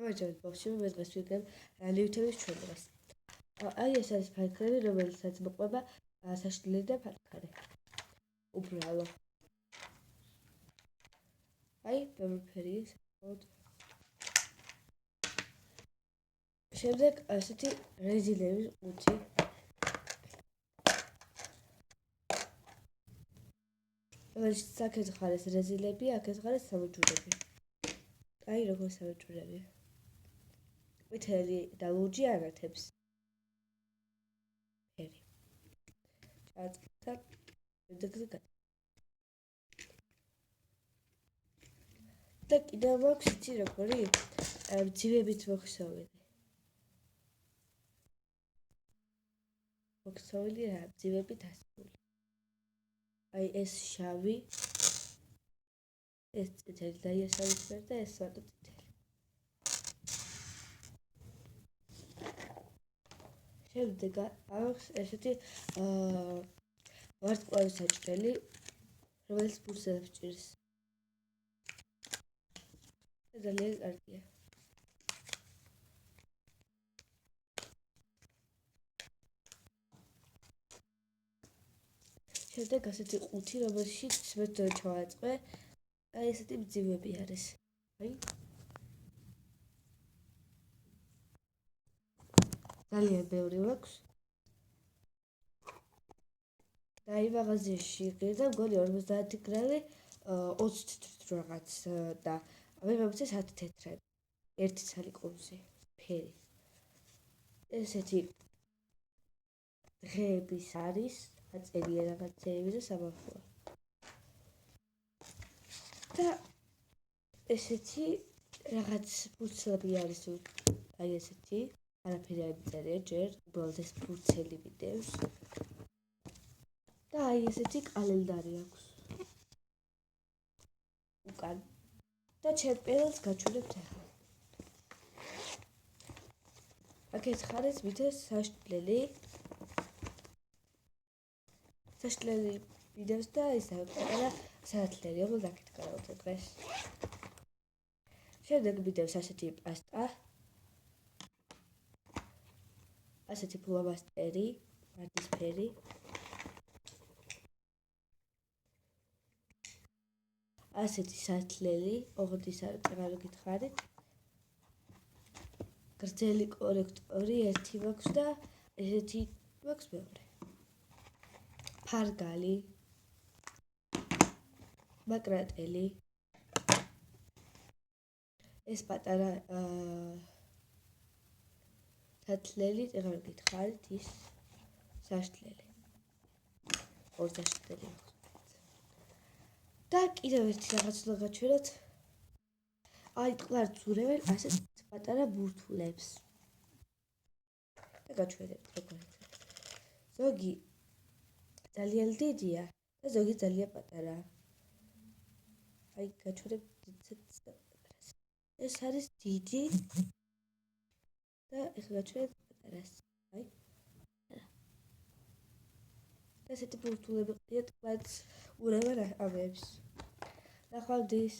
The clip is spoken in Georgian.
გამარჯობთ ბავშვები, მე დღეს ვიგებ ლიუთების ჩვენებას. აი ეს არის ფარფლები, რომელსაც მოყვება საშლელი და ფარფლი. უბრალო. აი, ბევრი ფერია საკმაოდ. შემდეგ ასეთი რეზილების ყუთი. აქეთ ხარ ეს რეზილები, აქეთ ხარ ეს სამოჯურები. აი როგორ სამოჯურები. ყვითელი და ლურჯი ანათებს. ფერი. ჩაწყდა შევდეგზე გადა. და კიდევ მაქვს იცი როგორი? ძივებით მოხსოვილი. მოხსოვილი რა, ძივებით ასული. აი ეს შავი, ეს წითელი და იასავით და ეს სვეტო წითელი. შემდეგ აქვს ესეთი ვარსკვლავის საჭმელი, რომელიც ბურსელებს ჭირს. ძალიან კარგია. შემდეგ ასეთი ყუთი, რომელშიც მეც ჩავაწყე. აი ესეთი მძივები არის. აი. ძალიან ბევრი მაქვს. და აი მაღაზიაში ღირდა მგონი 50 გრამი 20 თეთრ რაღაც და მე მომწე 10 თეთრად. ერთი ცალი კობზე ფერი. ესეთი დღეების არის, აწერია რაღაცეები და სამახსოვრო. და ესეთი რაღაც ბურცელი არის აი ესეთი, არაფერი არ წერია ჯერ, უბრალოდ ეს ბურცელი ვიდევს. და აი ესეთი კალენდარი აქვს. უკან და ჩემპიონატს გაჩვენებთ ახლა. აქეთ ხარ ეს მითეს საშლელი. საშლელი ვიდევს და ის არა საათლერი, ოღონდ აქეთ გარავთ დღეს. შემდეგ ვიდევს ასეთი პასტა. ასეთი ფლომასტერი, ვარდისფერი. ასეთი საათლელი, ოღონდ ის არ გითხარით. გრძელი კორექტორი ერთი მაქვს და ესეთი მაქვს მეორე. ფარგალი. მაკრატელი. ეს პატარა საათლელი, აღარ გითხარით ის საშლელი. ორ საშლელი. და კიდევ ერთი რაღაც უნდა გაჩვენოთ. აი ტყლარ ძურებენ ასეთ პატარა ბურთულებს. და გაჩვენებთ როგორ. ზოგი ძალიან დიდია და ზოგი ძალიან პატარაა. აი გაჩვენებთ დიდს და პატარას. ეს არის დიდი და ეხლა გაჩვენებთ პატარას. აი. და ესეთი ბურთულები ყრია ტყლაც ურევენ ამებს. ნახვამდის.